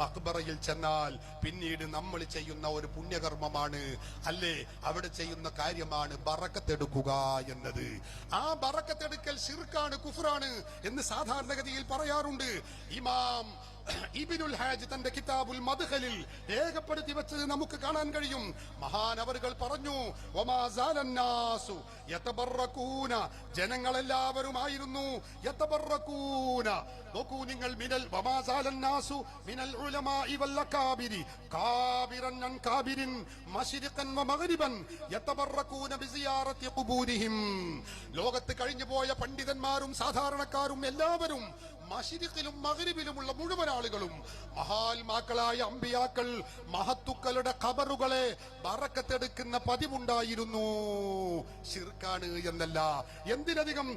മഖ്ബറയിൽ ചെന്നാൽ പിന്നീട് നമ്മൾ ചെയ്യുന്ന ഒരു പുണ്യകർമ്മമാണ്, അല്ലേ, അവിടെ ചെയ്യുന്ന കാര്യമാണ് ബറക്കത്തെടുക്കുക എന്നത്. ആ ബറക്കത്തെടുക്കൽ ശിർക്കാണ്, കുഫ്റാണ് എന്ന് സാധാരണഗതിയിൽ പറയാറുണ്ട്. ഇമാം ഇബ്നുൽ ഹാജ് തന്റെ കിതാബുൽ മദ്ഖലിൽ രേഖപ്പെടുത്തി വെച്ചത് നമുക്ക് കാണാൻ കഴിയും. മഹാനവറുകൾ പറഞ്ഞു, വമാ സാലന്നാസു യതബറകൂന, ജനങ്ങളെല്ലാവരുമായിരുന്നു യതബറകൂന. നോക്കൂ നിങ്ങൾ, മിനൽ വമാ സാലന്നാസു മിനൽ ഉലമാഇ വൽ അകാബിരി കാബിറൻ അൻ കാബിരിൻ മശ്രിഖൻ വ മഗ്രിബൻ യതബറകൂന ബിസിയാറത്തി ഖുബൂരിഹിം. ലോകത്ത് കഴിഞ്ഞുപോയ പണ്ഡിതന്മാരും സാധാരണക്കാരും എല്ലാവരും, മശ്രിഖിലും മഗ്രിബിലുമുള്ള മുഴുവൻ ആളുകളും, മഹാത്മാക്കളായ അമ്പിയാക്കൾ, മഹത്തുക്കളുടെ ഖബറുകളെ ബറക്കത്തെടുക്കുന്ന പതിവുണ്ടായിരുന്നു. ശിർക്കാണ് എന്നല്ല. എന്തിനധികം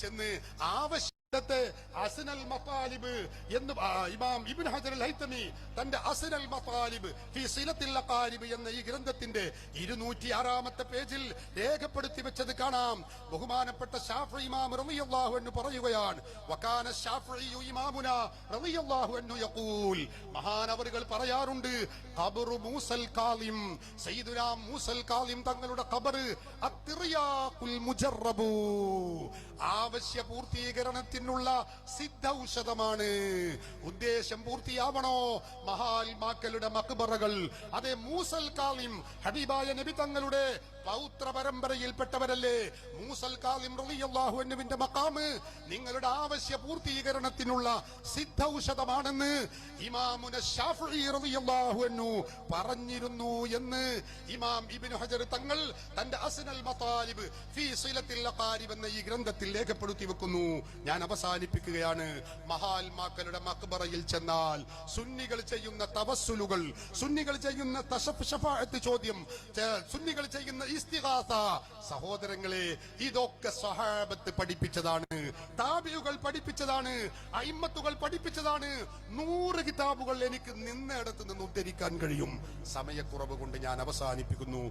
ചെന്ന് ആവശ്യത്തെ അസ്നൽ മതാലിബ് എന്ന് ഇമാം ഇബ്നു ഹജർ അൽ ഹൈതമി തന്റെ അസ്നൽ മതാലിബ് ഫി സിലത്തിൽ അഖാരിബ് എന്ന ഈ ഗ്രന്ഥത്തിന്റെ 206-ാമത്തെ പേജിൽ രേഖപ്പെടുത്തി വെച്ചത് കാണാം. ബഹുമാനപ്പെട്ട ശാഫിഈ ഇമാം റളിയല്ലാഹു അൻഹു പറയുകയാണ്, വകാന ശാഫിഈ ഇമാമുനാ റളിയല്ലാഹു അൻഹു യഖൂൽ, മഹാനവറുകൾ പറയാറുണ്ട്, ഖബറു മൂസൽ കാളിം, സയ്യിദുനാ മൂസൽ കാളിം തങ്ങളുടെ ഖബർ അത്റിയാഖുൽ മുജറബു, ആവശ്യ പൂർത്തീകരണത്തിനുള്ള സിദ്ധൌഷധമാണ്. ഉദ്ദേശം പൂർത്തിയാവണോ, മഹാത്മാക്കളുടെ മഖ്ബറകൾ, അതെ, മൂസൽ കാളിം ഹബീബായ നബി തങ്ങളുടെ പൗത്ര പരമ്പരയിൽപ്പെട്ടവരല്ലേ. മൂസൽ കാളിം റളിയല്ലാഹു അൻഹുവിന്റെ മഖാമ് നിങ്ങളുടെ ആവശ്യ പൂർത്തീകരണത്തിനുള്ള സിദ്ധൌഷധമാണെന്ന് ഇമാമുന ശാഫിഈ റളിയല്ലാഹു അൻഹു പറഞ്ഞിരുന്നു എന്ന് ഇമാം ഇബ്നു ഹജർ തങ്ങൾ തന്റെ അസ്നൽ മതാലിബ് ഫീ സിലത്തിൽ അഖാരിബ് എന്ന ഈ ഗ്രന്ഥത്തിൽ രേഖപ്പെടുത്തി വെക്കുന്നു. ഞാൻ അവസാനിപ്പിക്കുകയാണ്. മഹാത്മാക്കളുടെ മഖ്ബറയിൽ ചെന്നാൽ സുന്നികൾ ചെയ്യുന്ന തവസ്സുലുകൾ, സുന്നികൾ ചെയ്യുന്ന ശഫാഅത്ത് ചോദ്യം, സുന്നികൾ ചെയ്യുന്ന ഇസ്തിഗാസ, സഹോദരങ്ങളെ, ഇതൊക്കെ സ്വഹാബത്ത് പഠിപ്പിച്ചതാണ്, താബിഉകൾ പഠിപ്പിച്ചതാണ്, അയിമ്മത്തുകൾ പഠിപ്പിച്ചതാണ്. 100 കിതാബുകൾ എനിക്ക് നിന്നിടത്ത് നിന്ന് ഉദ്ധരിക്കാൻ കഴിയും. സമയക്കുറവ് കൊണ്ട് ഞാൻ അവസാനിപ്പിക്കുന്നു.